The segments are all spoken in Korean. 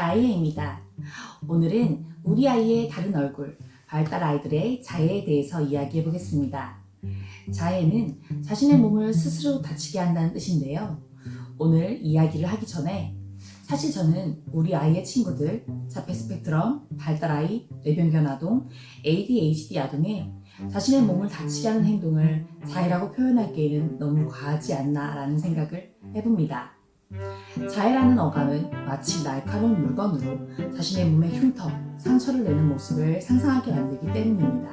아이입니다. 오늘은 우리 아이의 다른 얼굴, 발달 아이들의 자해에 대해서 이야기해 보겠습니다. 자해는 자신의 몸을 스스로 다치게 한다는 뜻인데요. 오늘 이야기를 하기 전에 사실 저는 우리 아이의 친구들, 자폐 스펙트럼, 발달 아이, 뇌병변 아동, ADHD 아동의 자신의 몸을 다치게 하는 행동을 자해라고 표현하기에는 너무 과하지 않나라는 생각을 해봅니다. 자해라는 어감은 마치 날카로운 물건으로 자신의 몸에 흉터, 상처를 내는 모습을 상상하게 만들기 때문입니다.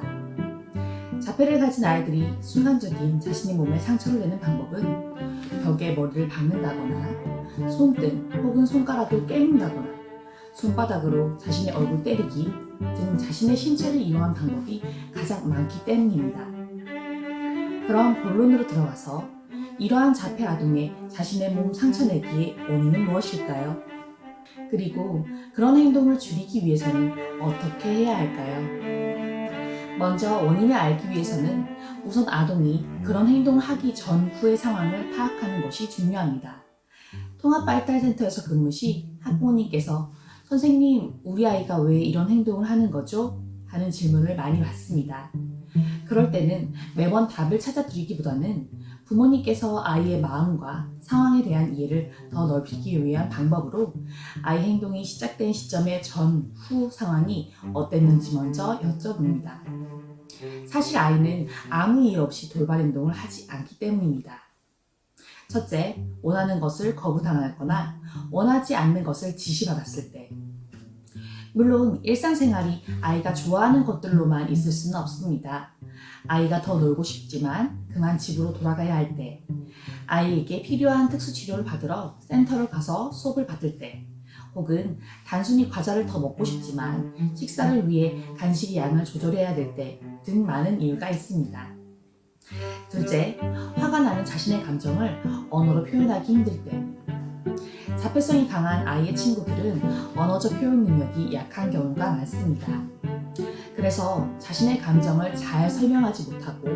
자폐를 가진 아이들이 순간적인 자신의 몸에 상처를 내는 방법은 벽에 머리를 박는다거나 손등 혹은 손가락을 깨문다거나 손바닥으로 자신의 얼굴 때리기 등 자신의 신체를 이용한 방법이 가장 많기 때문입니다. 그럼 본론으로 들어가서 이러한 자폐 아동의 자신의 몸 상처내기의 원인은 무엇일까요? 그리고 그런 행동을 줄이기 위해서는 어떻게 해야 할까요? 먼저 원인을 알기 위해서는 우선 아동이 그런 행동을 하기 전후의 상황을 파악하는 것이 중요합니다. 통합발달센터에서 근무 시 학부모님께서 선생님, 우리 아이가 왜 이런 행동을 하는 거죠? 하는 질문을 많이 받습니다. 그럴 때는 매번 답을 찾아드리기보다는 부모님께서 아이의 마음과 상황에 대한 이해를 더 넓히기 위한 방법으로 아이 행동이 시작된 시점의 전, 후 상황이 어땠는지 먼저 여쭤봅니다. 사실 아이는 아무 이유 없이 돌발 행동을 하지 않기 때문입니다. 첫째, 원하는 것을 거부당하거나 원하지 않는 것을 지시받았을 때. 물론 일상생활이 아이가 좋아하는 것들로만 있을 수는 없습니다. 아이가 더 놀고 싶지만 그만 집으로 돌아가야 할 때, 아이에게 필요한 특수치료를 받으러 센터를 가서 수업을 받을 때, 혹은 단순히 과자를 더 먹고 싶지만 식사를 위해 간식의 양을 조절해야 될 때 등 많은 이유가 있습니다. 둘째, 화가 나는 자신의 감정을 언어로 표현하기 힘들 때. 자폐성이 강한 아이의 친구들은 언어적 표현 능력이 약한 경우가 많습니다. 그래서 자신의 감정을 잘 설명하지 못하고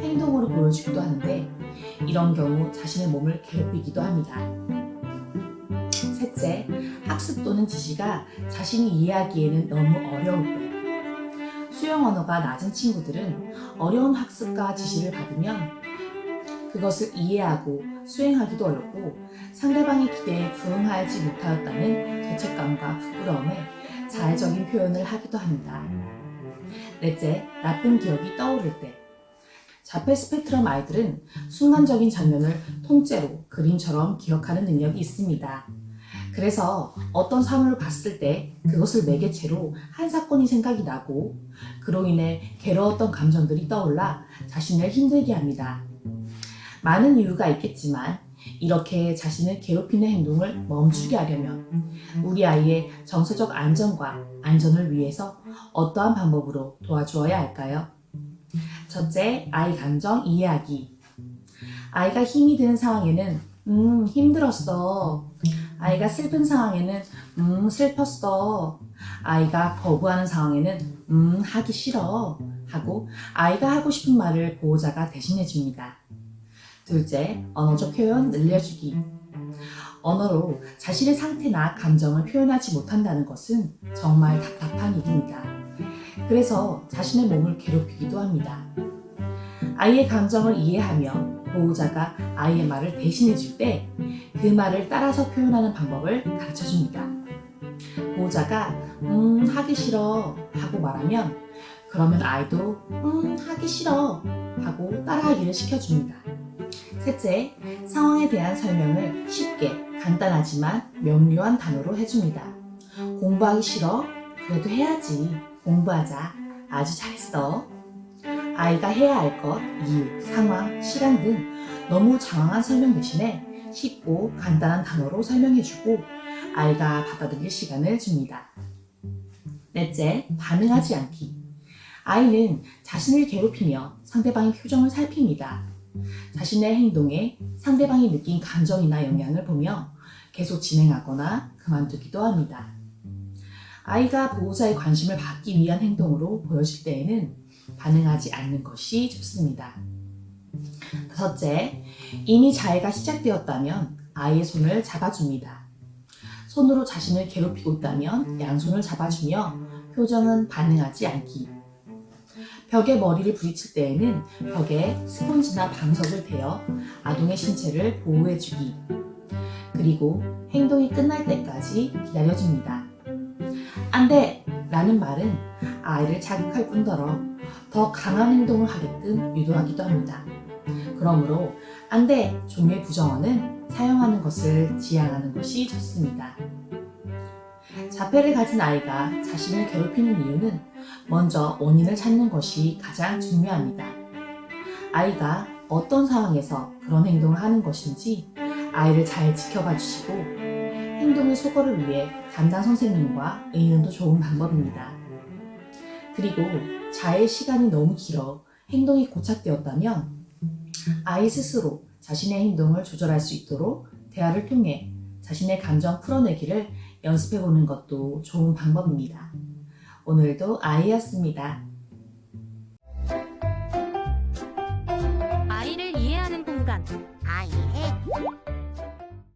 행동으로 보여주기도 하는데 이런 경우 자신의 몸을 괴롭히기도 합니다. 셋째, 학습 또는 지시가 자신이 이해하기에는 너무 어려울 때. 수용 언어가 낮은 친구들은 어려운 학습과 지시를 받으면 그것을 이해하고 수행하기도 어렵고 상대방의 기대에 부응하지 못하였다는 죄책감과 부끄러움에 자해적인 표현을 하기도 합니다. 넷째, 나쁜 기억이 떠오를 때. 자폐 스펙트럼 아이들은 순간적인 장면을 통째로 그림처럼 기억하는 능력이 있습니다. 그래서 어떤 사물을 봤을 때 그것을 매개체로 한 사건이 생각이 나고 그로 인해 괴로웠던 감정들이 떠올라 자신을 힘들게 합니다. 많은 이유가 있겠지만 이렇게 자신을 괴롭히는 행동을 멈추게 하려면 우리 아이의 정서적 안정과 안전을 위해서 어떠한 방법으로 도와주어야 할까요? 첫째, 아이 감정 이해하기. 아이가 힘이 드는 상황에는 힘들었어. 아이가 슬픈 상황에는 슬펐어. 아이가 거부하는 상황에는 하기 싫어. 하고 아이가 하고 싶은 말을 보호자가 대신해 줍니다. 둘째, 언어적 표현 늘려주기. 언어로 자신의 상태나 감정을 표현하지 못한다는 것은 정말 답답한 일입니다. 그래서 자신의 몸을 괴롭히기도 합니다. 아이의 감정을 이해하며 보호자가 아이의 말을 대신해 줄 때 그 말을 따라서 표현하는 방법을 가르쳐 줍니다. 보호자가 하기 싫어 하고 말하면 그러면 아이도 하기 싫어 하고 따라하기를 시켜줍니다. 셋째, 상황에 대한 설명을 쉽게 간단하지만 명료한 단어로 해줍니다. 공부하기 싫어? 그래도 해야지. 공부하자. 아주 잘했어. 아이가 해야 할 것, 이유, 상황, 시간 등 너무 장황한 설명 대신에 쉽고 간단한 단어로 설명해주고 아이가 받아들일 시간을 줍니다. 넷째, 반응하지 않기. 아이는 자신을 괴롭히며 상대방의 표정을 살핍니다. 자신의 행동에 상대방이 느낀 감정이나 영향을 보며 계속 진행하거나 그만두기도 합니다. 아이가 보호자의 관심을 받기 위한 행동으로 보여질 때에는 반응하지 않는 것이 좋습니다. 다섯째, 이미 자해가 시작되었다면 아이의 손을 잡아줍니다. 손으로 자신을 괴롭히고 있다면 양손을 잡아주며 표정은 반응하지 않기. 벽에 머리를 부딪힐 때에는 벽에 스펀지나 방석을 대어 아동의 신체를 보호해주기. 그리고 행동이 끝날 때까지 기다려줍니다. 안 돼! 라는 말은 아이를 자극할 뿐더러 더 강한 행동을 하게끔 유도하기도 합니다. 그러므로 안 돼! 종류의 부정어는 사용하는 것을 지양하는 것이 좋습니다. 자폐를 가진 아이가 자신을 괴롭히는 이유는 먼저 원인을 찾는 것이 가장 중요합니다. 아이가 어떤 상황에서 그런 행동을 하는 것인지 아이를 잘 지켜봐 주시고 행동의 소거를 위해 담당 선생님과 의논도 좋은 방법입니다. 그리고 자해 시간이 너무 길어 행동이 고착되었다면 아이 스스로 자신의 행동을 조절할 수 있도록 대화를 통해 자신의 감정 풀어내기를 연습해 보는 것도 좋은 방법입니다. 오늘도 아이였습니다.